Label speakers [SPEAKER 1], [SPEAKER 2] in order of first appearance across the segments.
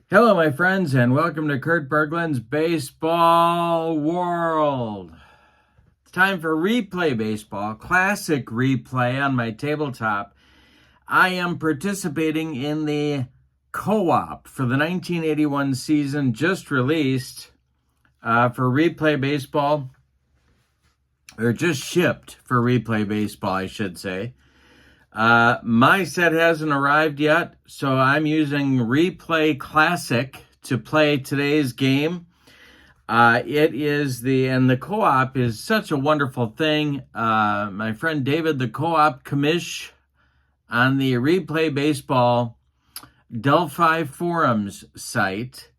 [SPEAKER 1] Hello, my friends, and welcome to Kurt Berglund's Baseball World. It's time for replay baseball, classic replay on my tabletop. I am participating in the co-op for the 1981 season, just released for replay baseball, or just shipped for replay baseball, I should say. My set hasn't arrived yet, so I'm using Replay Classic to play today's game. The co-op is such a wonderful thing. My friend David, the co-op commish on the Replay Baseball DELPHI forums site,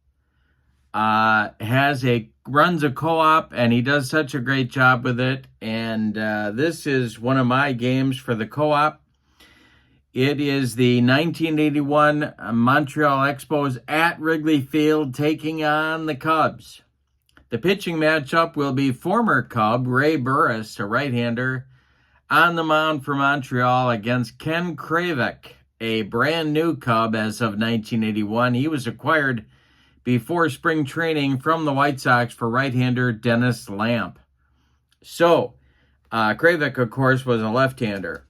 [SPEAKER 1] runs a co-op, and he does such a great job with it. And this is one of my games for the co-op. It is the 1981 Montreal Expos at Wrigley Field taking on the Cubs. The pitching matchup will be former Cub Ray Burris, a right-hander, on the mound for Montreal against Ken KRAVEC, a brand new Cub as of 1981. He was acquired before spring training from the White Sox for right-hander Dennis Lamp. So, KRAVEC, of course, was a left-hander.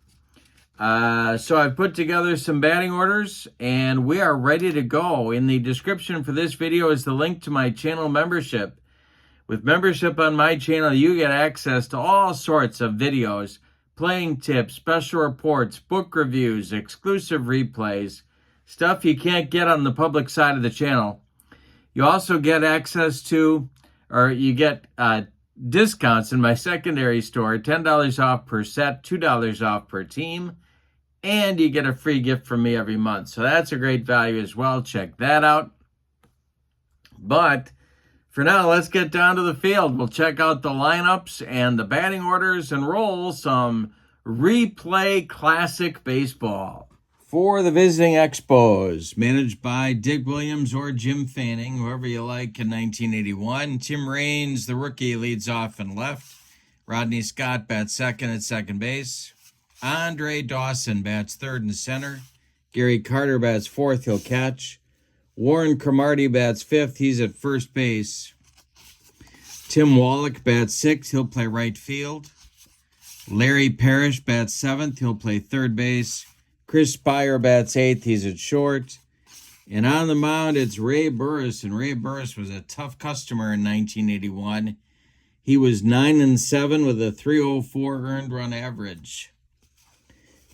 [SPEAKER 1] So I've put together some batting orders, and we are ready to go. In the description for this video is the link to my channel membership. With membership on my channel, you get access to all sorts of videos, playing tips, special reports, book reviews, exclusive replays, stuff you can't get on the public side of the channel. You also get access to, or you get discounts in my secondary store, $10 off per set, $2 off per team, and you get a free gift from me every month. So that's a great value as well. Check that out. But for now, let's get down to the field. We'll check out the lineups and the batting orders and roll some replay classic baseball. For the visiting Expos, managed by Dick Williams or Jim Fanning, whoever you like, in 1981. Tim Raines, the rookie, leads off and left. Rodney Scott bats second at second base. Andre Dawson bats third and center. Gary Carter bats fourth, he'll catch. Warren Cromartie bats fifth, he's at first base. Tim Wallach bats sixth, he'll play right field. Larry Parrish bats seventh, he'll play third base. Chris Spire bats eighth, he's at short. And on the mound, it's Ray Burris, and Ray Burris was a tough customer in 1981. He was 9-7 with a .304 earned run average.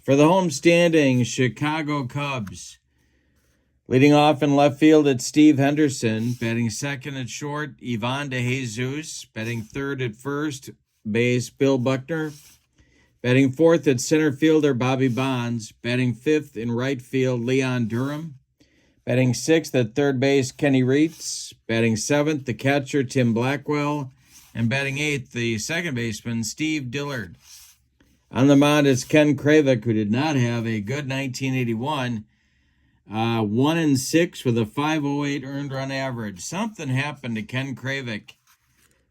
[SPEAKER 1] For the home standing, Chicago Cubs. Leading off in left field, it's Steve Henderson. Batting second at short, Ivan DeJesus. Batting third at first base, Bill Buckner. Batting fourth at center fielder, Bobby Bonds. Batting fifth in right field, Leon Durham. Batting sixth at third base, Kenny Reitz. Batting seventh, the catcher, Tim Blackwell. And batting eighth, the second baseman, Steve Dillard. On the mound, it's Ken KRAVEC, who did not have a good 1981. 1-6 with a .508 earned run average. Something happened to Ken KRAVEC,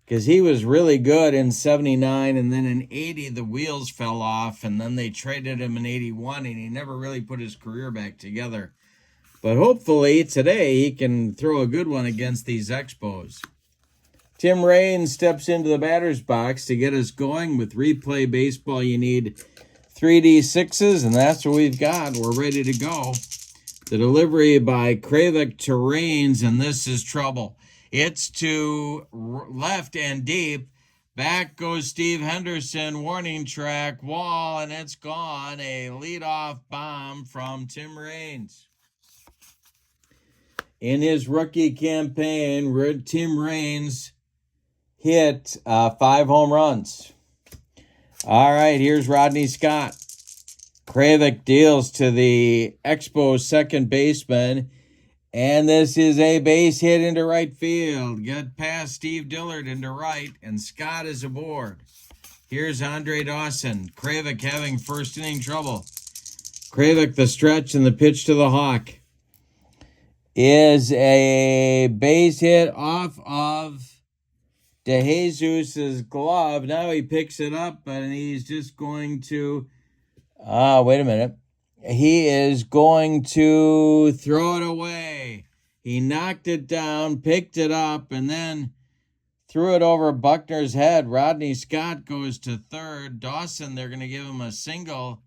[SPEAKER 1] because he was really good in 79, and then in 80, the wheels fell off, and then they traded him in 81, and he never really put his career back together. But hopefully today he can throw a good one against these Expos. Tim Raines steps into the batter's box to get us going. With replay baseball, you need 3D sixes, and that's what we've got. We're ready to go. The delivery by KRAVEC to Raines, and this is trouble. It's to left and deep. Back goes Steve Henderson. Warning track, wall, and it's gone. A leadoff bomb from Tim Raines. In his rookie campaign, Tim Raines hit 5 home runs. All right, here's Rodney Scott. KRAVEC deals to the Expos second baseman, and this is a base hit into right field. Get past Steve Dillard into right, and Scott is aboard. Here's Andre Dawson. KRAVEC having first inning trouble. KRAVEC, the stretch, and the pitch to the Hawk is a base hit off of DeJesus's glove. Now he picks it up, and he's just going to... wait a minute. He is going to throw it away. He knocked it down, picked it up, and then threw it over Buckner's head. Rodney Scott goes to third. Dawson, they're going to give him a single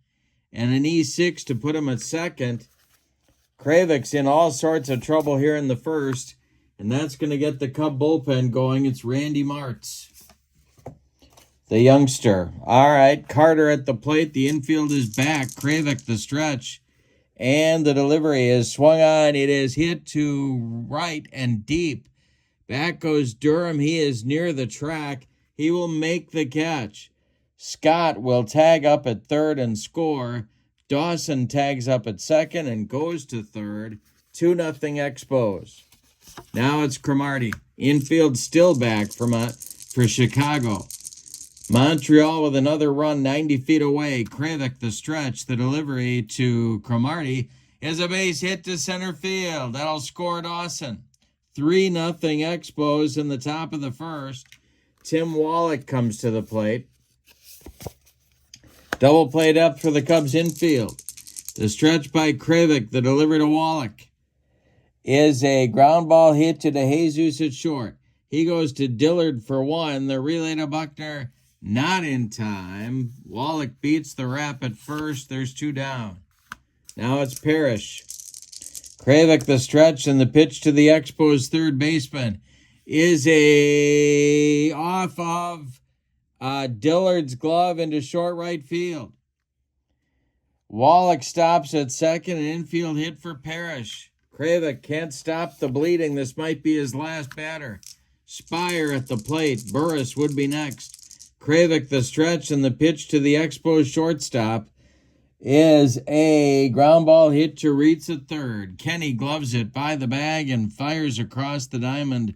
[SPEAKER 1] and an E6 to put him at second. KRAVEC's in all sorts of trouble here in the first, and that's going to get the Cub bullpen going. It's Randy Martz, the youngster. All right, Carter at the plate. The infield is back. KRAVEC the stretch. And the delivery is swung on. It is hit to right and deep. Back goes Durham. He is near the track. He will make the catch. Scott will tag up at third and score. Dawson tags up at second and goes to third. 2-0 Expos. Now it's Cromartie. Infield still back for Chicago. Montreal with another run 90 feet away. KRAVEC the stretch. The delivery to Cromartie is a base hit to center field. That'll score Dawson. 3-0 Expos in the top of the first. Tim Wallach comes to the plate. Double play depth for the Cubs infield. The stretch by KRAVEC. The delivery to Wallach is a ground ball hit to DeJesus at short. He goes to Dillard for one. The relay to Buckner. Not in time. Wallach beats the wrap at first. There's 2 down. Now it's Parrish. KRAVEC the stretch, and the pitch to the Expos third baseman is a off of Dillard's glove into short right field. Wallach stops at second, an infield hit for Parrish. KRAVEC can't stop the bleeding. This might be his last batter. Spire at the plate. Burris would be next. KRAVEC the stretch, and the pitch to the Expos shortstop is a ground ball hit to Reitz at third. Kenny gloves it by the bag and fires across the diamond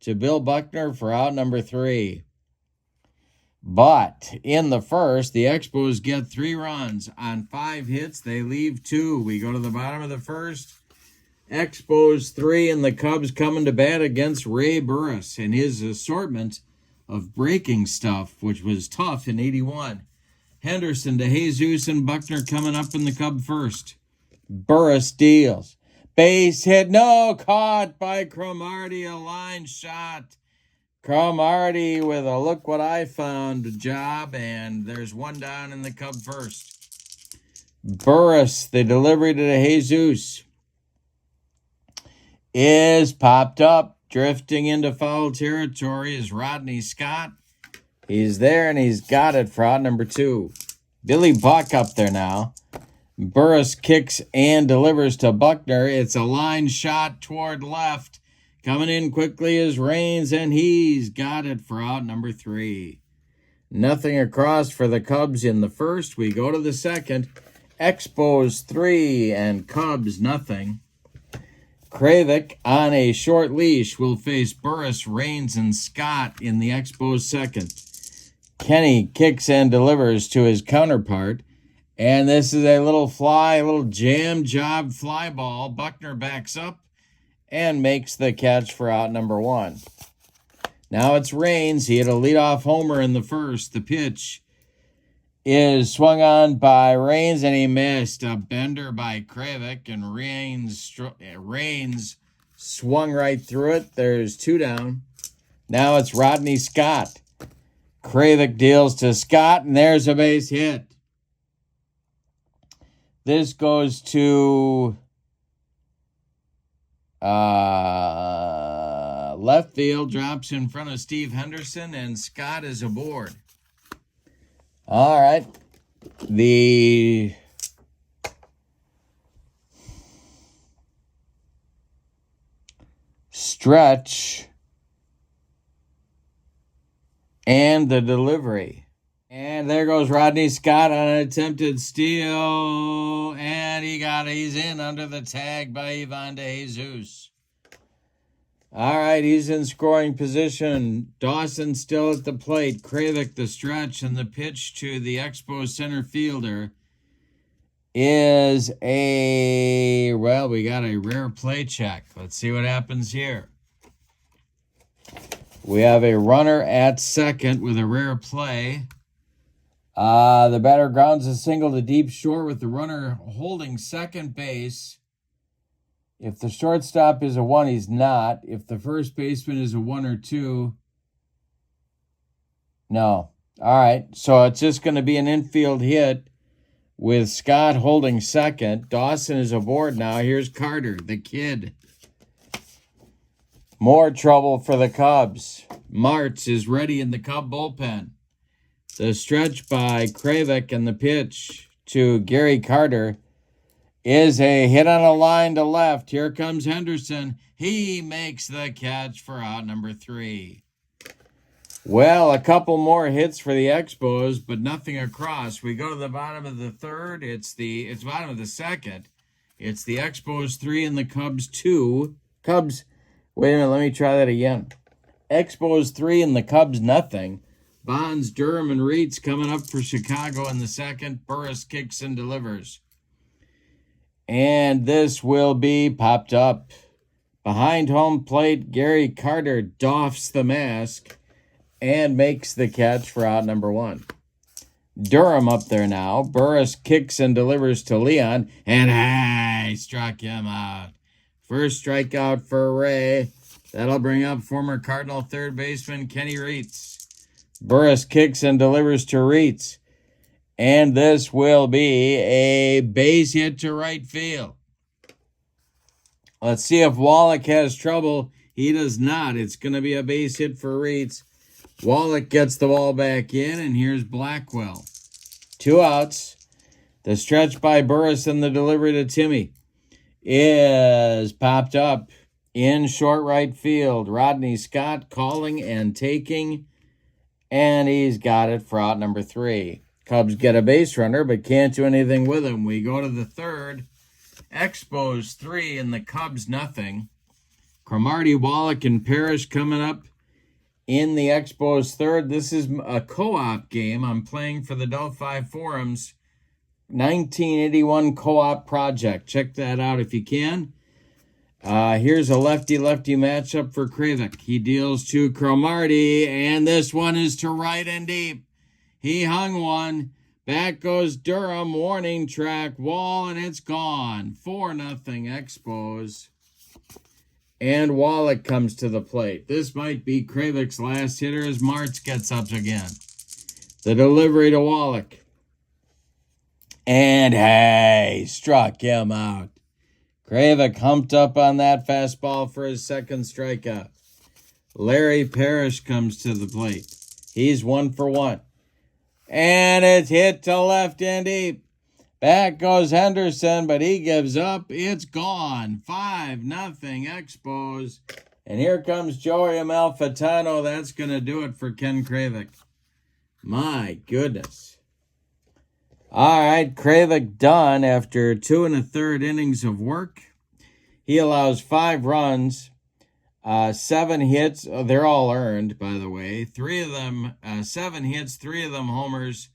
[SPEAKER 1] to Bill Buckner for out number 3. But in the first, the Expos get 3 runs. On 5 hits, they leave 2. We go to the bottom of the first. Expos 3, and the Cubs coming to bat against Ray Burris and his assortment of breaking stuff, which was tough in 81. Henderson to Jesus and Buckner coming up in the Cub first. Burris deals. Base hit, no, caught by Cromartie, a line shot. Cromartie with a look what I found job, and there's 1 down in the Cub first. Burris, the delivery to Jesus, is popped up. Drifting into foul territory is Rodney Scott. He's there, and he's got it for out number 2. Billy Buck up there now. Burris kicks and delivers to Buckner. It's a line shot toward left. Coming in quickly is Raines, and he's got it for out number 3. Nothing across for the Cubs in the first. We go to the second. Expos 3 and Cubs nothing. KRAVEC on a short leash will face Burris, Raines, and Scott in the Expos second. Kenny kicks and delivers to his counterpart. And this is a little jam job fly ball. Buckner backs up and makes the catch for out number 1. Now it's Raines. He had a leadoff homer in the first. The pitch is swung on by Raines, and he missed. A bender by KRAVEC, and Raines swung right through it. There's 2 down. Now it's Rodney Scott. KRAVEC deals to Scott, and there's a base hit. This goes to left field, drops in front of Steve Henderson, and Scott is aboard. All right. The stretch and the delivery. And there goes Rodney Scott on an attempted steal. And he's in under the tag by Ivan DeJesus. All right, he's in scoring position. Dawson still at the plate. KRAVEC the stretch, and the pitch to the Expos center fielder is we got a rare play check. Let's see what happens here. We have a runner at second with a rare play. The batter grounds a single to deep short with the runner holding second base If the shortstop is a 1, he's not. If the first baseman is a 1 or 2, no. All right, so it's just going to be an infield hit with Scott holding second. Dawson is aboard now. Here's Carter, the kid. More trouble for the Cubs. Martz is ready in the Cub bullpen. The stretch by KRAVEC and the pitch to Gary Carter is a hit on a line to left. Here comes Henderson. He makes the catch for out number 3. Well, a couple more hits for the Expos, but nothing across. We go to the bottom of the third. It's bottom of the second. It's the Expos 3 and the Cubs 2. Cubs, wait a minute, let me try that again. Expos 3 and the Cubs nothing. Bonds, Durham, and Reitz coming up for Chicago in the second. Burris kicks and delivers. And this will be popped up. Behind home plate, Gary Carter doffs the mask and makes the catch for out number 1. Durham up there now. Burris kicks and delivers to Leon, and he struck him out. First strikeout for Ray. That'll bring up former Cardinal third baseman Kenny Reitz. Burris kicks and delivers to Reitz, and this will be a base hit to right field. Let's see if Wallach has trouble. He does not. It's going to be a base hit for Reitz. Wallach gets the ball back in, and here's Blackwell. 2 outs. The stretch by Burris and the delivery to Timmy is popped up in short right field. Rodney Scott calling and taking, and he's got it for out number 3. Cubs get a base runner, but can't do anything with him. We go to the third. Expos 3 and the Cubs nothing. Cromartie, Wallach, and Parrish coming up in the Expos third. This is a co-op game. I'm playing for the Delphi Forums 1981 co-op project. Check that out if you can. Here's a lefty-lefty matchup for KRAVEC. He deals to Cromartie, and this one is to right and deep. He hung one. Back goes Durham. Warning track wall, and it's gone. 4-0 Expos. And Wallach comes to the plate. This might be KRAVEC's last hitter as Martz gets up again. The delivery to Wallach. And hey, struck him out. KRAVEC humped up on that fastball for his second strikeout. Larry Parrish comes to the plate. He's 1 for 1. And it's hit to left and deep. Back goes Henderson, but he gives up. It's gone. 5-0 Expos. And here comes Joey Amalfitano. That's going to do it for Ken KRAVEC. My goodness. All right, KRAVEC done after 2 1/3 innings of work. He allows 5 runs, 7 hits. They're all earned, by the way. 3 of them, 7 hits, 3 of them homers.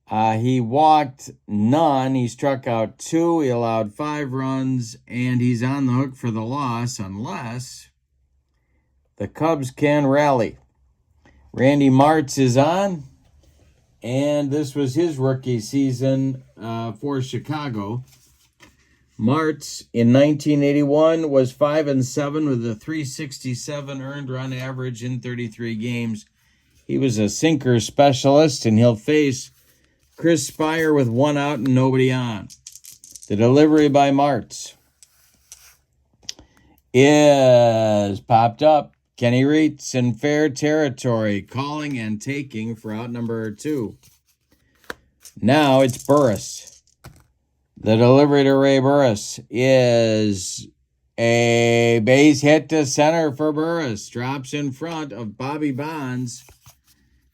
[SPEAKER 1] He walked none. He struck out 2. He allowed 5 runs, and he's on the hook for the loss unless the Cubs can rally. Randy Martz is on, and this was his rookie season for Chicago. Martz in 1981 was 5-7 with a 367 earned run average in 33 games. He was a sinker specialist, and he'll face Chris Spire with 1 out and nobody on. The delivery by Martz is popped up. Kenny Reitz in fair territory, calling and taking for out number 2. Now it's Burris. The delivery to Ray Burris is a base hit to center for Burris. Drops in front of Bobby Bonds,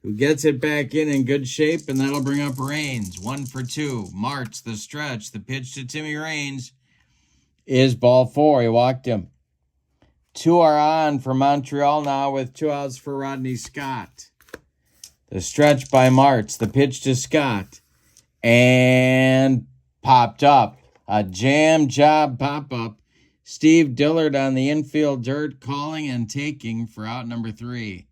[SPEAKER 1] who gets it back in good shape, and that'll bring up Raines. 1 for 2. Martz, the stretch. The pitch to Timmy Raines is ball 4. He walked him. 2 are on for Montreal now with 2 outs for Rodney Scott. The stretch by Martz. The pitch to Scott. And popped up. A jam job pop-up. Steve Dillard on the infield dirt, calling and taking for out number 3.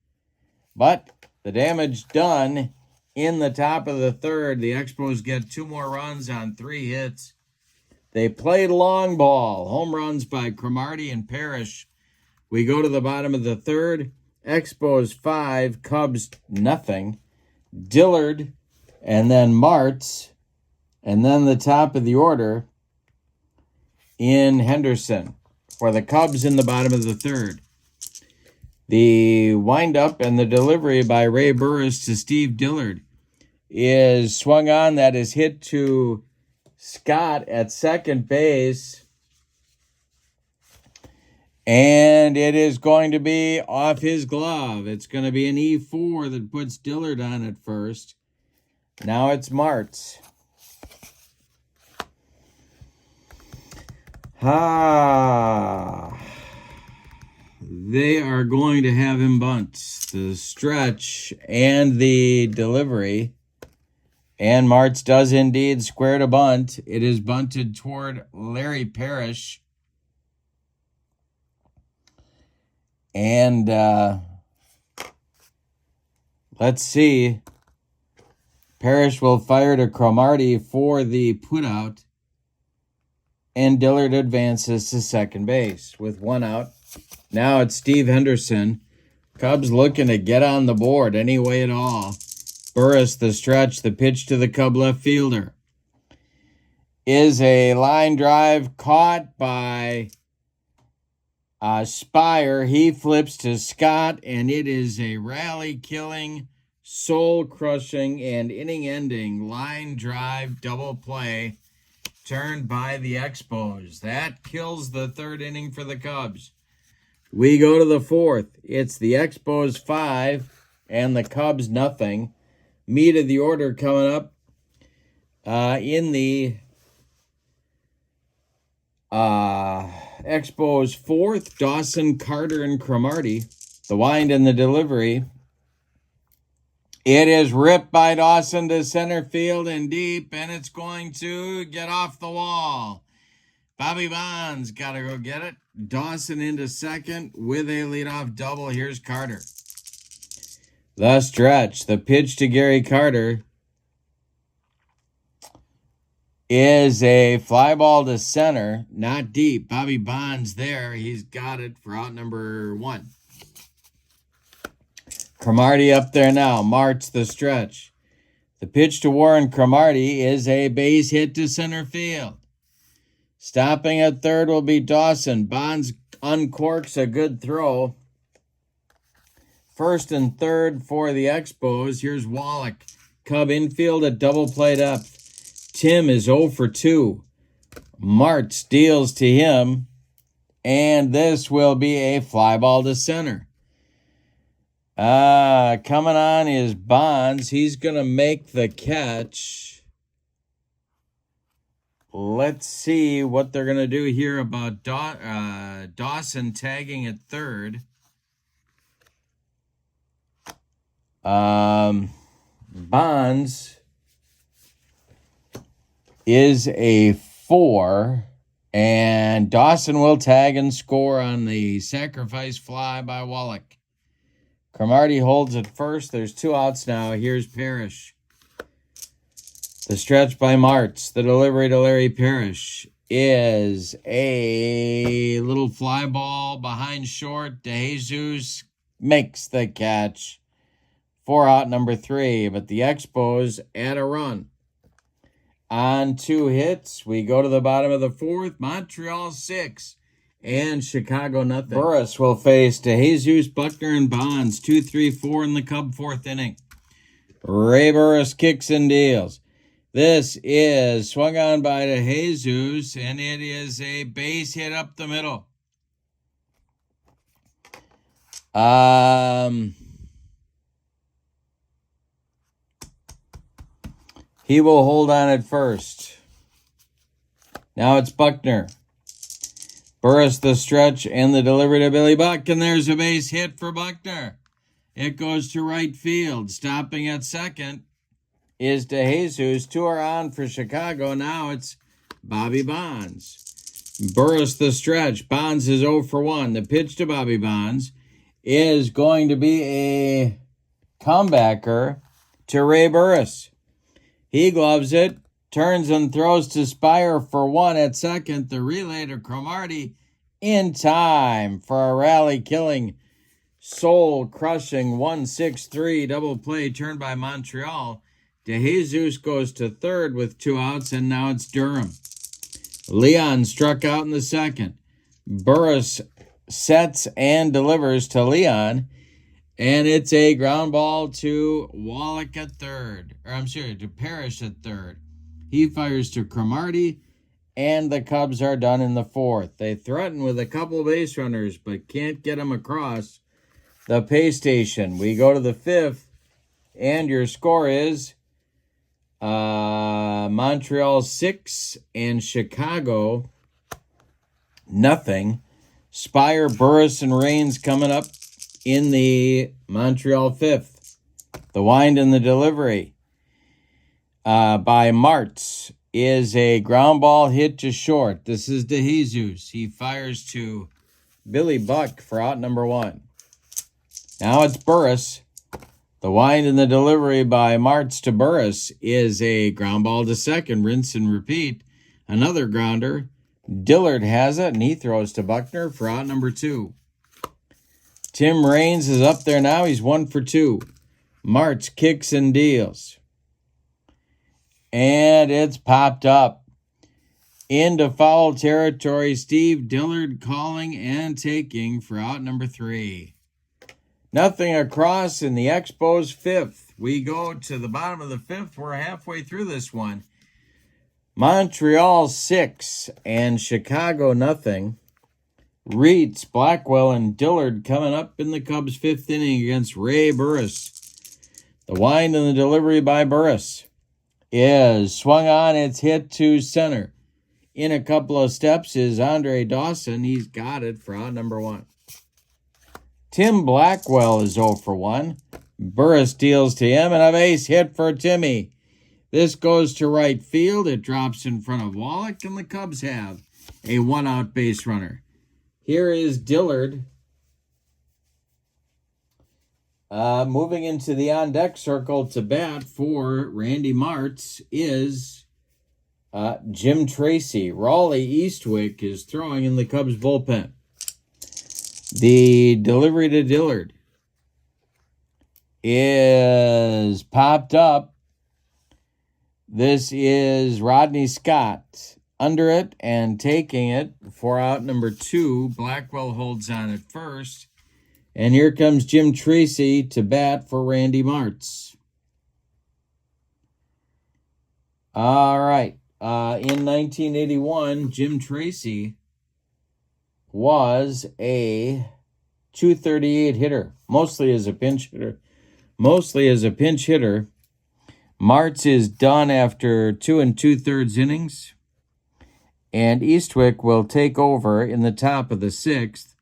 [SPEAKER 1] But the damage done in the top of the third. The Expos get 2 more runs on 3 hits. They played long ball. Home runs by Cromartie and Parrish. We go to the bottom of the third. Expos 5, Cubs nothing. Dillard, and then Martz, and then the top of the order in Henderson for the Cubs in the bottom of the third. The windup and the delivery by Ray Burris to Steve Dillard is swung on. That is hit to Scott at second base. And it is going to be off his glove. It's going to be an E4 that puts Dillard on at first. Now it's Martz. They are going to have him bunt. The stretch and the delivery. And Martz does indeed square to bunt. It is bunted toward Larry Parrish. And let's see. Parrish will fire to Cromartie for the putout. And Dillard advances to second base with one out. Now it's Steve Henderson. Cubs looking to get on the board any way at all. Burris, the stretch, the pitch to the Cub left fielder. Is a line drive caught by Spire. He flips to Scott, and it is a rally-killing, soul-crushing, and inning-ending line drive double play turned by the Expos. That kills the third inning for the Cubs. We go to the fourth. It's the Expos 5 and the Cubs nothing. Meat of the order coming up in the Expos fourth. Dawson, Carter, and Cromartie. The wind and the delivery. It is ripped by Dawson to center field and deep, and it's going to get off the wall. Bobby Bonds got to go get it. Dawson into second with a leadoff double. Here's Carter. The stretch, the pitch to Gary Carter is a fly ball to center, not deep. Bobby Bonds there. He's got it for out number 1. Cromartie up there now. Martz the stretch. The pitch to Warren Cromartie is a base hit to center field. Stopping at third will be Dawson. Bonds uncorks a good throw. First and third for the Expos. Here's Wallach. Cub infield at double play depth. Tim is 0 for 2. Martz deals to him. And this will be a fly ball to center. Coming on is Bonds. He's going to make the catch. Let's see what they're going to do here about Dawson tagging at third. Bonds is a 4, and Dawson will tag and score on the sacrifice fly by Wallach. Cromartie holds at first. There's 2 outs now. Here's Parrish. The stretch by Martz. The delivery to Larry Parrish is a little fly ball behind short. DeJesus makes the catch. 4 out number 3. But the Expos add a run. On 2 hits, we go to the bottom of the fourth. Montreal 6 and Chicago nothing. Burris will face DeJesus, Buckner, and Bonds. 2, 3, 4 in the Cub fourth inning. Ray Burris kicks and deals. This is swung on by DeJesus, and it is a base hit up the middle. He will hold on at first. Now it's Buckner. Burris the stretch and the delivery to Billy Buck, and there's a base hit for Buckner. It goes to right field. Stopping at second is DeJesus. 2 are on for Chicago. Now it's Bobby Bonds. Burris the stretch. Bonds is 0 for 1. The pitch to Bobby Bonds is going to be a comebacker to Ray Burris. He gloves it, turns and throws to Spire for 1 at second. The relay to Cromartie in time for a rally-killing, soul-crushing 1-6-3 double play turned by Montreal. DeJesus goes to third with 2 outs, and now it's Durham. Leon struck out in the second. Burris sets and delivers to Leon, and it's a ground ball to Wallach at third. To Parrish at third. He fires to Cromartie, and the Cubs are done in the fourth. They threaten with a couple base runners, but can't get them across the pay station. We go to the fifth, and your score is Montreal 6 and Chicago nothing. Spire, Burris, and Raines coming up in the Montreal fifth. The wind and the delivery by Martz is a ground ball hit to short. This is DeJesus. He fires to Billy Buck for out number 1. Now it's Burris. The wind and the delivery by Martz to Burris is a ground ball to second. Rinse and repeat. Another grounder. Dillard has it, and he throws to Buckner for out number 2. Tim Raines is up there now. He's 1 for 2. Martz kicks and deals. And it's popped up. Into foul territory. Steve Dillard calling and taking for out number 3. Nothing across in the Expos fifth. We go to the bottom of the fifth. We're halfway through this one. Montreal 6 and Chicago nothing. Reitz, Blackwell, and Dillard coming up in the Cubs' fifth inning against Ray Burris. The wind and the delivery by Burris is swung on. It's hit to center. In a couple of steps is Andre Dawson. He's got it for out number 1. Tim Blackwell is 0 for 1. Burris deals to him, and a base hit for Timmy. This goes to right field. It drops in front of Wallach, and the Cubs have a 1-out base runner. Here is Dillard. Moving into the on-deck circle to bat for Randy Martz is Jim Tracy. Raleigh Eastwick is throwing in the Cubs bullpen. The delivery to Dillard is popped up. This is Rodney Scott under it and taking it for out number 2. Blackwell holds on at first. And here comes Jim Tracy to bat for Randy Martz. All right. In 1981, Jim Tracy was a .238 hitter, mostly as a pinch hitter. Martz is done after 2 2/3 innings, and Eastwick will take over in the top of the 6th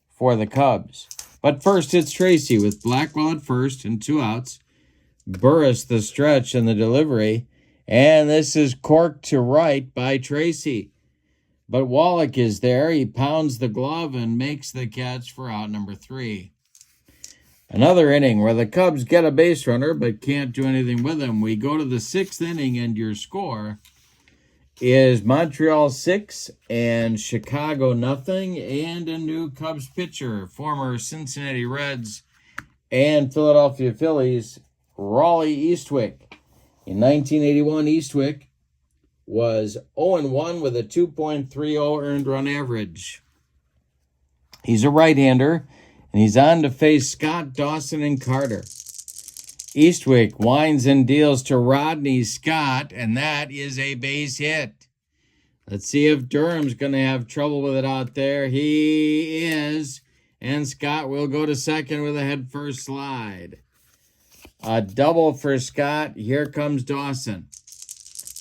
[SPEAKER 1] for the Cubs. But first, it's Tracy with Blackwell at first and 2 outs. Burris the stretch and the delivery, and this is corked to right by Tracy. But Wallach is there. He pounds the glove and makes the catch for out number 3. Another inning where the Cubs get a base runner but can't do anything with him. We go to the 6th inning, and your score is Montreal 6 and Chicago nothing, and a new Cubs pitcher, former Cincinnati Reds and Philadelphia Phillies, Raleigh Eastwick. In 1981, Eastwick was 0-1 with a 2.30 earned run average. He's a right-hander, and he's on to face Scott, Dawson, and Carter. Eastwick winds and deals to Rodney Scott, and that is a base hit. Let's see if Durham's going to have trouble with it out there. He is, and Scott will go to second with a head-first slide. A double for Scott. Here comes Dawson.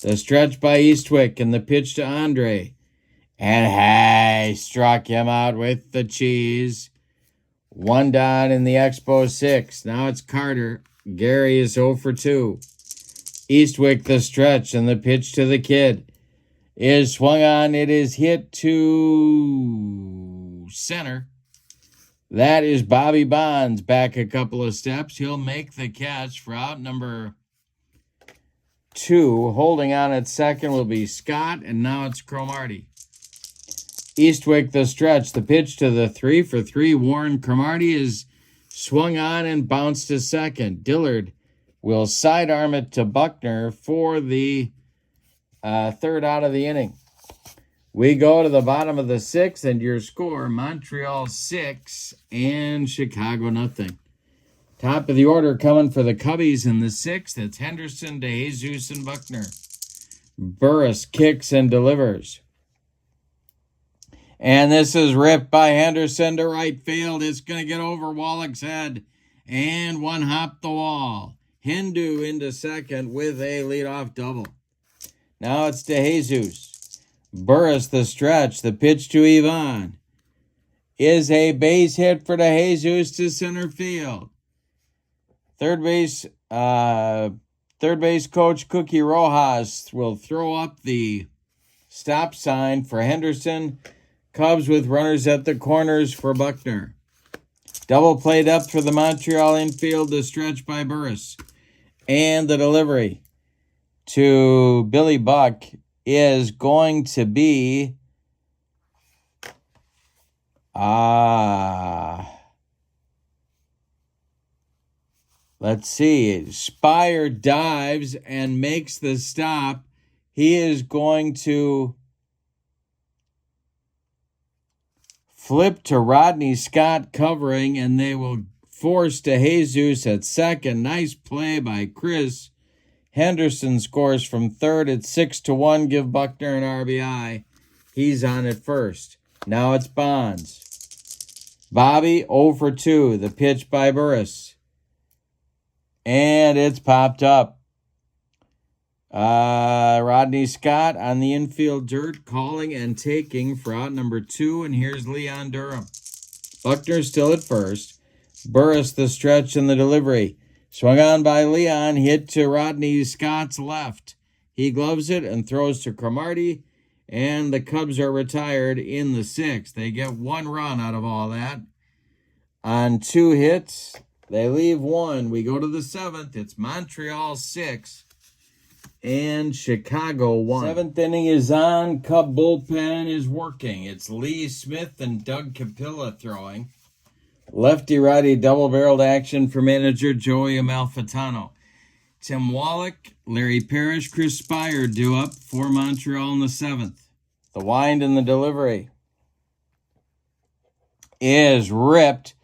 [SPEAKER 1] The stretch by Eastwick and the pitch to Andre. And hey, struck him out with the cheese. 1 down in the Expos 6. Now it's Carter. Gary is 0 for 2. Eastwick the stretch and the pitch to the kid is swung on. It is hit to center. That is Bobby Bonds back a couple of steps. He'll make the catch for out number 2. Holding on at second will be Scott, and now it's Cromartie. Eastwick the stretch. The pitch to the 3-for-3. Warren Cromartie is swung on and bounced to second. Dillard will sidearm it to Buckner for the third out of the inning. We go to the bottom of the 6th, and your score, Montreal 6 and Chicago nothing. Top of the order coming for the Cubbies in the 6th. It's Henderson, DeJesus, and Buckner. Burris kicks and delivers. And this is ripped by Henderson to right field. It's going to get over Wallach's head. And one hop the wall. Hindu into second with a leadoff double. Now it's DeJesus. Burris the stretch. The pitch to Ivan is a base hit for DeJesus to center field. Third base coach Cookie Rojas will throw up the stop sign for Henderson. Cubs with runners at the corners for Buckner. Double play depth for the Montreal infield. The stretch by Burris. And the delivery to Billy Buck is going to be let's see. Spire dives and makes the stop. He is going to flip to Rodney Scott covering, and they will force DeJesus at second. Nice play by Chris. Henderson scores from third at 6-1. Give Buckner an RBI. He's on at first. Now it's Bonds. Bobby 0 for 2. The pitch by Burris. And it's popped up. Rodney Scott on the infield dirt, calling and taking for out number 2. And here's Leon Durham. Buckner still at first. Burris the stretch and the delivery. Swung on by Leon, hit to Rodney Scott's left. He gloves it and throws to Cromartie, and the Cubs are retired in the 6th. They get 1 run out of all that. On 2 hits, they leave 1. We go to the 7th. It's Montreal 6 and Chicago 1. 7th inning is on. Cub bullpen is working. It's Lee Smith and Doug Capilla throwing. Lefty-righty double-barreled action for manager Joey Amalfitano. Tim Wallach, Larry Parrish, Chris Spire due up for Montreal in the 7th. The wind and the delivery is ripped.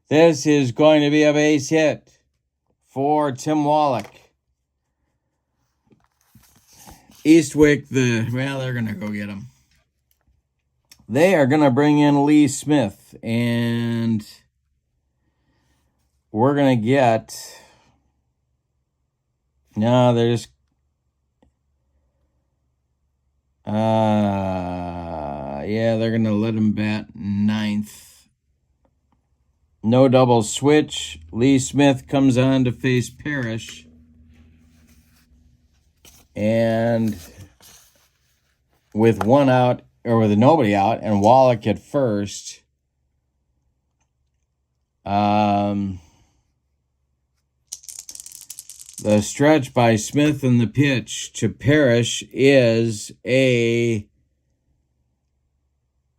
[SPEAKER 1] This is going to be a base hit for Tim Wallach. Eastwick, they're going to go get him. They are going to bring in Lee Smith, and we're going to get... No, there's... yeah, they're going to let him bat 9th. No double switch. Lee Smith comes on to face Parrish. And with one out, or with nobody out, and Wallach at first. The stretch by Smith and the pitch to Parrish is a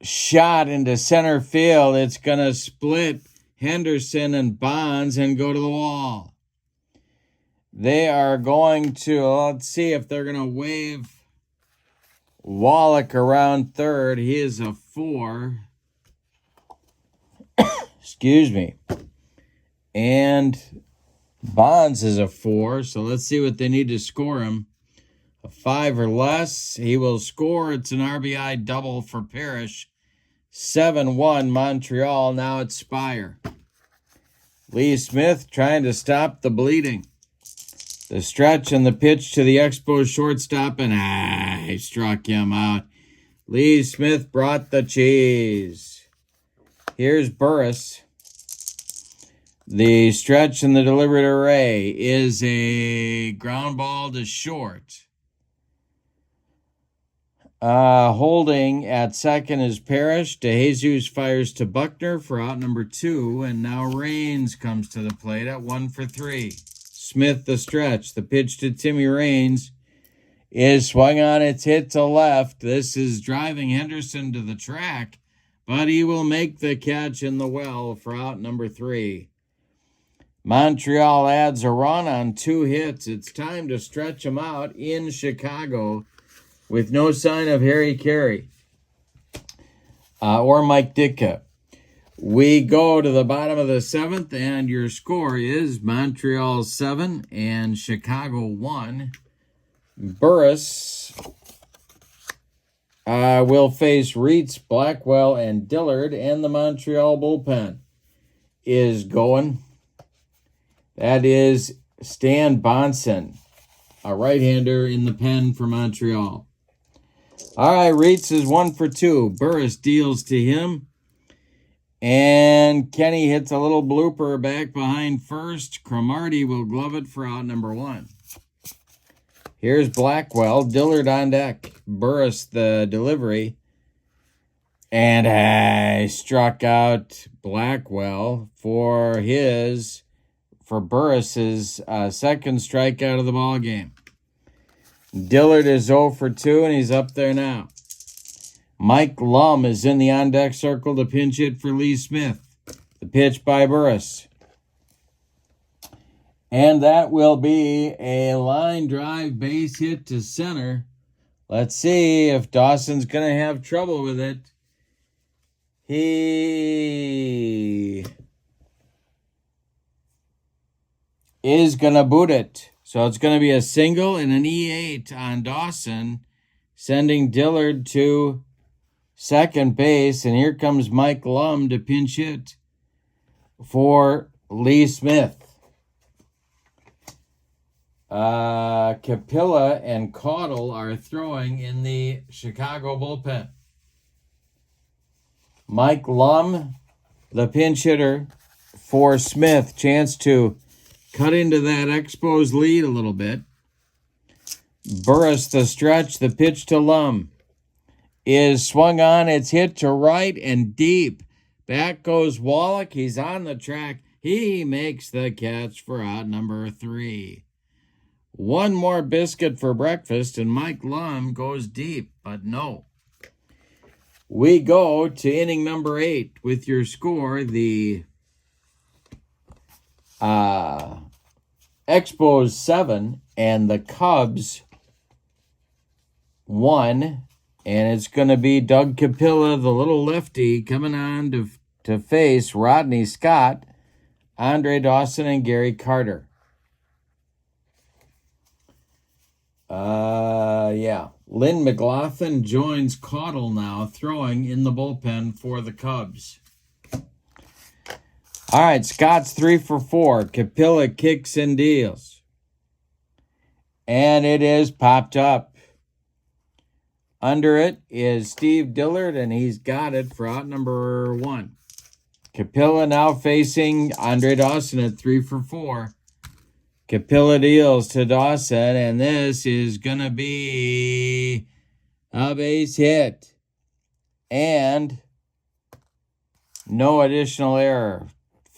[SPEAKER 1] shot into center field. It's going to split Henderson and Bonds and go to the wall. They are going to, let's see if they're going to wave Wallach around third. He is a 4. Excuse me. And Bonds is a 4, so let's see what they need to score him. A 5 or less, he will score. It's an RBI double for Parrish. 7-1 Montreal. Now it's Spire. Lee Smith trying to stop the bleeding. The stretch and the pitch to the EXPOS shortstop, and he struck him out. Lee Smith brought the cheese. Here's Burris. The stretch and the delivery to Ray is a ground ball to short. Holding at second is Parrish. DeJesus fires to Buckner for out number 2, and now Raines comes to the plate at 1 for 3. Smith the stretch. The pitch to Timmy Raines is swung on. It's hit to left. This is driving Henderson to the track, but he will make the catch in the well for out number 3. Montreal adds a run on 2 hits. It's time to stretch them out in Chicago with no sign of Harry Carey or Mike Ditka. We go to the bottom of the 7th, and your score is Montreal 7 and Chicago 1. Burris will face Reitz, Blackwell, and Dillard, and the Montreal bullpen is going. That is Stan Bonson, a right-hander in the pen for Montreal. All right, Reitz is 1 for 2. Burris deals to him. And Kenny hits a little blooper back behind first. Cromartie will glove it for out number 1. Here's Blackwell. Dillard on deck. Burris the delivery. And I struck out Blackwell for Burris's second strikeout of the ball game. Dillard is 0 for 2, and he's up there now. Mike Lum is in the on-deck circle to pinch hit for Lee Smith. The pitch by Burris. And that will be a line drive base hit to center. Let's see if Dawson's going to have trouble with it. He is going to boot it. So it's going to be a single and an E8 on Dawson, sending Dillard to second base, and here comes Mike Lum to pinch hit for Lee Smith. Capilla and Caudle are throwing in the Chicago bullpen. Mike Lum, the pinch hitter for Smith, chance to cut into that EXPOS lead a little bit. Burris the stretch, the pitch to Lum is swung on. It's hit to right and deep. Back goes Wallach. He's on the track. He makes the catch for out number 3. One more biscuit for breakfast, and Mike Lum goes deep, but no. We go to inning number 8 with your score, the EXPOS 7 and the Cubs 1. And it's going to be Doug Capilla, the little lefty, coming on to face Rodney Scott, Andre Dawson, and Gary Carter. Lynn McLaughlin joins Caudle now, throwing in the bullpen for the Cubs. All right, Scott's 3 for 4. Capilla kicks and deals. And it is popped up. Under it is Steve Dillard, and he's got it for out number 1. Capilla now facing Andre Dawson at 3 for 4. Capilla deals to Dawson, and this is going to be a base hit. And no additional error.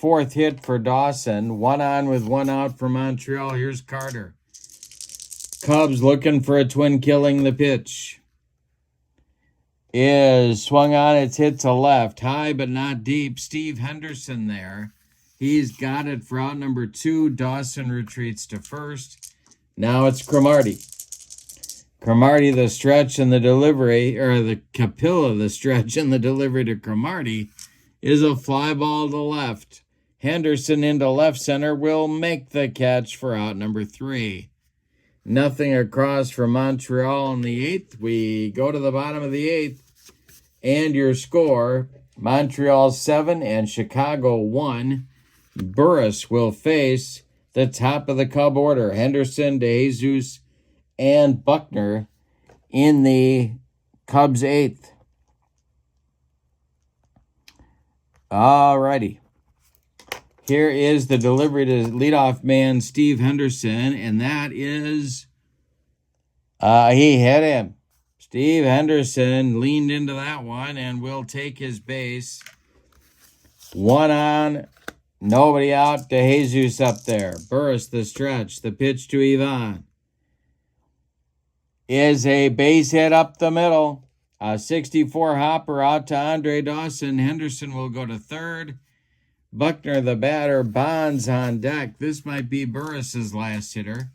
[SPEAKER 1] 4th hit for Dawson. 1 on with 1 out for Montreal. Here's Carter. Cubs looking for a twin killing. The pitch is swung on. It's hit to left. High but not deep. Steve Henderson there. He's got it for out number 2. Dawson retreats to first. Now it's Cromartie. Cromartie the stretch and the delivery, or the Capilla the stretch and the delivery to Cromartie is a fly ball to left. Henderson into left center will make the catch for out number 3. Nothing across for Montreal in the 8th. We go to the bottom of the 8th. And your score, Montreal 7 and Chicago 1. Burris will face the top of the Cub order. Henderson, DeJesus, and Buckner in the Cubs 8th. All righty. Here is the delivery to leadoff man Steve Henderson, and that is, he hit him. Steve Henderson leaned into that one and will take his base. 1 on, Nobody out to Jesus up there. Burris, the stretch. The pitch to Ivan is a base hit up the middle. A 64 hopper out to Andre Dawson. Henderson will go to third. Buckner, the batter. Bonds on deck. This might be Burris's last hitter.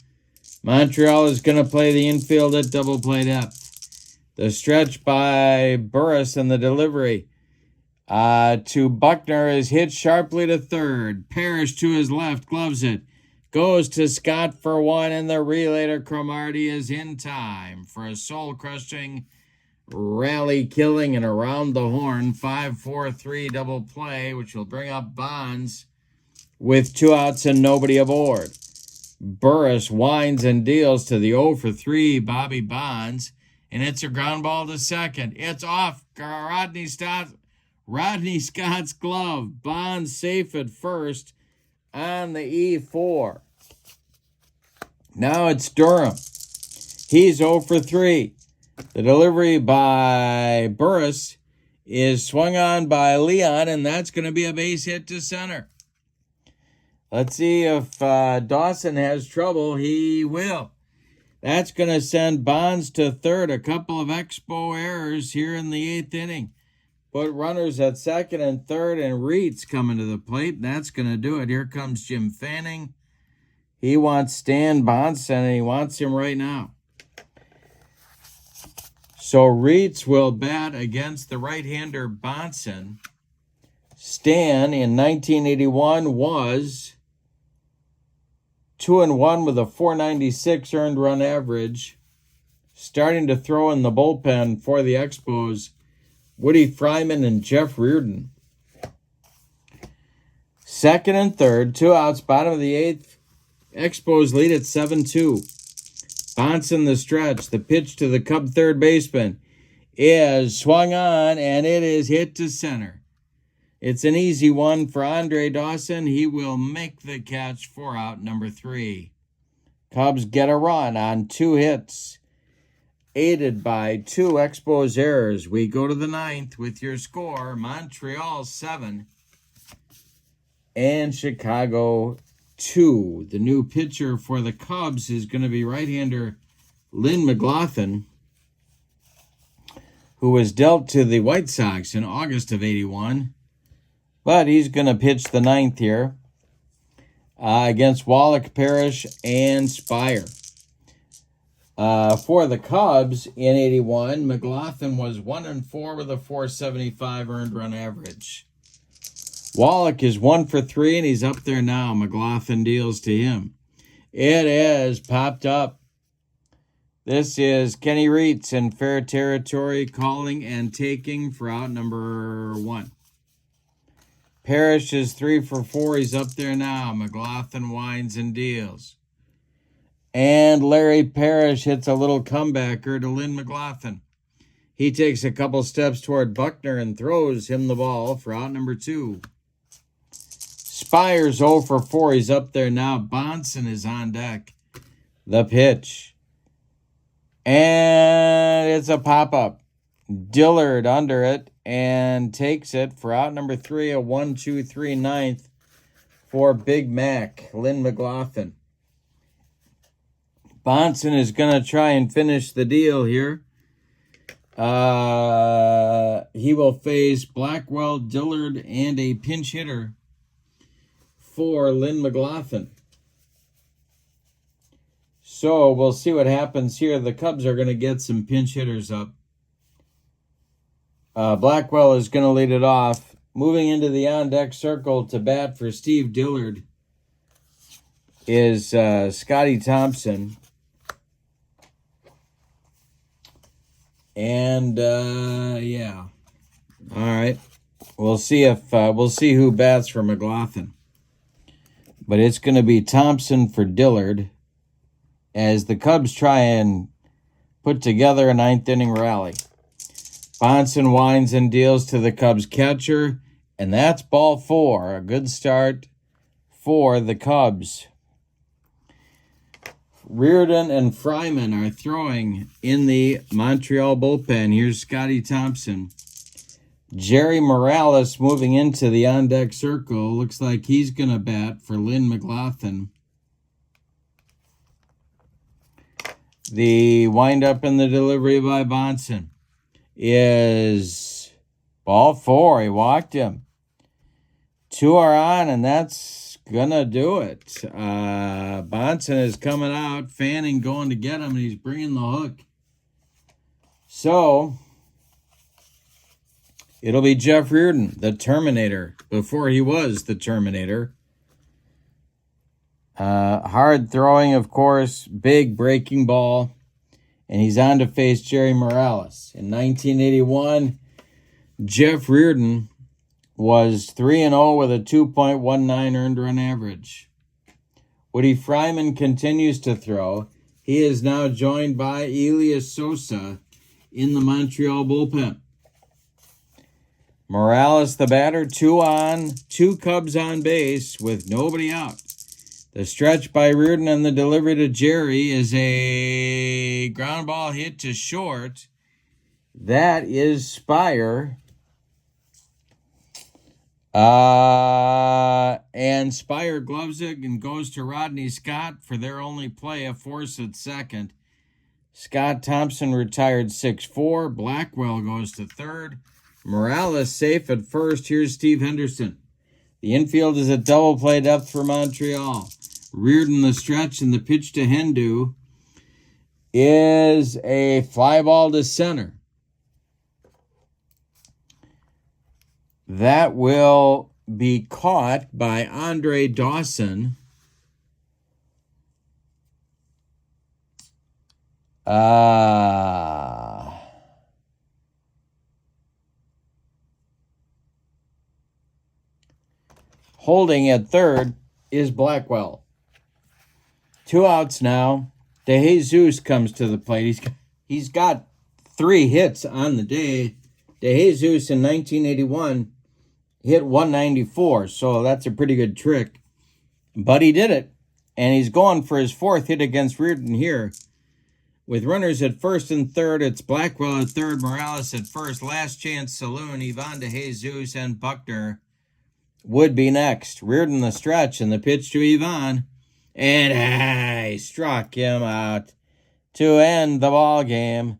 [SPEAKER 1] Montreal is going to play the infield at double play depth. The stretch by Burris and the delivery to Buckner is hit sharply to third. Parrish to his left, gloves it. Goes to Scott for one, and the relay to Cromartie is in time for a soul-crushing, rally-killing, and around the horn 5-4-3 double play, which will bring up Bonds with 2 outs and nobody aboard. Burris winds and deals to the 0 for 3 Bobby Bonds, and it's a ground ball to second. It's off Rodney Scott's glove. Bonds safe at first on the E4. Now it's Durham. He's 0 for 3. The delivery by Burris is swung on by Leon, and that's going to be a base hit to center. Let's see if Dawson has trouble. He will. That's going to send Bonds to third. A couple of Expo errors here in the 8th inning. Put runners at second and third, and Reed's coming to the plate. That's going to do it. Here comes Jim Fanning. He wants Stan Bonson, and he wants him right now. So Reeds will bat against the right-hander Bonson. Stan in 1981 was 2-1 with a .496 earned run average. Starting to throw in the bullpen for the Expos, Woody Fryman and Jeff Reardon. Second and third, 2 outs, bottom of the 8th. Expos lead at 7-2. Bonson the stretch. The pitch to the Cub third baseman is swung on, and it is hit to center. It's an easy one for Andre Dawson. He will make the catch for out number 3. Cubs get a run on 2 hits, aided by 2 Expos errors. We go to the 9th with your score: Montreal 7 and Chicago 2. The new pitcher for the Cubs is going to be right-hander Lynn McLaughlin, who was dealt to the White Sox in August of '81. But he's going to pitch the 9th here against Wallach, Parrish, and Spire. For the Cubs in '81, McLaughlin was 1-4 with a .475 earned run average. Wallach is 1 for 3, and he's up there now. McLaughlin deals to him. It is popped up. This is Kenny Reitz in fair territory, calling and taking for out number 1. Parrish is 3 for 4. He's up there now. McLaughlin winds and deals. And Larry Parrish hits a little comebacker to Lynn McLaughlin. He takes a couple steps toward Buckner and throws him the ball for out number 2. Spire's 0 for 4. He's up there now. Bonson is on deck. The pitch. And it's a pop-up. Dillard under it and takes it for out number 3, a 1-2-3 9th for Big Mac, Lynn McLaughlin. Bonson is going to try and finish the deal here. He will face Blackwell, Dillard, and a pinch hitter for Lynn McLaughlin. So we'll see what happens here. The Cubs are going to get some pinch hitters up. Blackwell is going to lead it off. Moving into the on-deck circle to bat for Steve Dillard is Scotty Thompson. And, yeah. All right. We'll see who bats for McLaughlin. But it's going to be Thompson for Dillard as the Cubs try and put together a 9th inning rally. Bonson winds and deals to the Cubs catcher, and that's ball 4. A good start for the Cubs. Reardon and Fryman are throwing in the Montreal bullpen. Here's Scotty Thompson. Jerry Morales moving into the on-deck circle. Looks like he's going to bat for Lynn McLaughlin. The windup and the delivery by Bonson is ball 4. He walked him. 2 are on, and that's going to do it. Bonson is coming out, Fanning going to get him, and he's bringing the hook. So it'll be Jeff Reardon, the Terminator, before he was the Terminator. Hard throwing, of course, big breaking ball, and he's on to face Jerry Morales. In 1981, Jeff Reardon was 3-0 with a 2.19 earned run average. Woody Fryman continues to throw. He is now joined by Elias Sosa in the Montreal bullpen. Morales, the batter, 2 on, 2 Cubs on base with nobody out. The stretch by Reardon and the delivery to Jerry is a ground ball hit to short. That is Spire. And Spire gloves it and goes to Rodney Scott for their only play, a force at second. Scott Thompson retired 6-4. Blackwell goes to third. Morales safe at first. Here's Steve Henderson. The infield is a double play depth for Montreal. Reardon the stretch, and the pitch to Hendu is a fly ball to center. That will be caught by Andre Dawson. Holding at third is Blackwell. 2 outs now. DeJesus comes to the plate. He's got 3 hits on the day. DeJesus in 1981 hit 194, so that's a pretty good trick. But he did it, and he's going for his 4th hit against Reardon here. With runners at first and third, it's Blackwell at third, Morales at first. Last chance saloon, Ivan DeJesus and Buckner would be next. Reardon the stretch, and the pitch to Ivan. And he struck him out to end the ball game.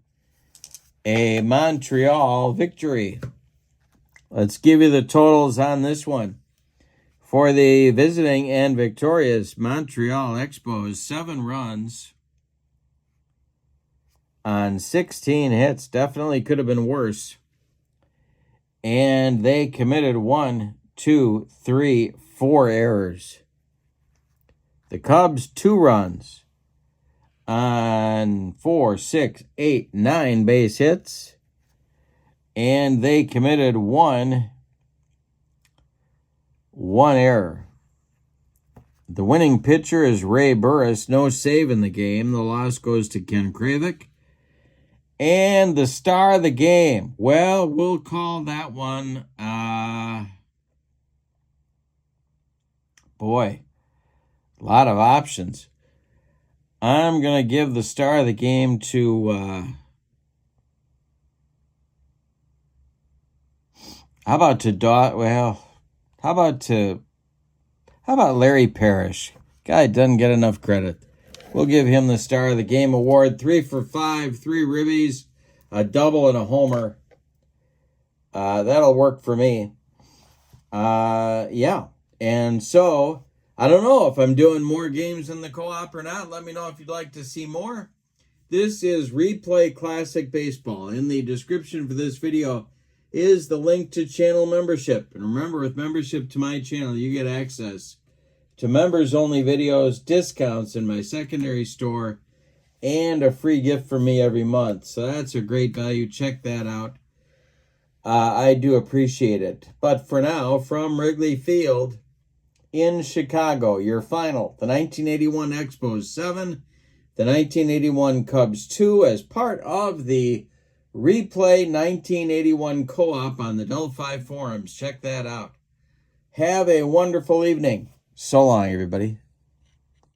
[SPEAKER 1] A Montreal victory. Let's give you the totals on this one. For the visiting and victorious Montreal Expos, 7 runs on 16 hits. Definitely could have been worse. And they committed 1, 2, 3, 4 errors. The Cubs, 2 runs on 4, 6, 8, 9 base hits. And they committed one error. The winning pitcher is Ray Burris. No save in the game. The loss goes to Ken KRAVEC. And the star of the game, well, we'll call that one, boy, a lot of options. I'm going to give the star of the game to, how about Larry Parrish? Guy doesn't get enough credit. We'll give him the star of the game award. 3 for 5, 3 ribbies, a double and a homer. That'll work for me. Yeah. And so, I don't know if I'm doing more games in the co-op or not. Let me know if you'd like to see more. This is Replay Classic Baseball. In the description for this video is the link to channel membership. And remember, with membership to my channel, you get access to members-only videos, discounts in my secondary store, and a free gift from me every month. So that's a great value. Check that out. I do appreciate it. But for now, from Wrigley Field in Chicago, your final, the 1981 Expos 7, the 1981 Cubs 2, as part of the Replay 1981 co-op on the Delphi forums. Check that out. Have a wonderful evening. So long, everybody.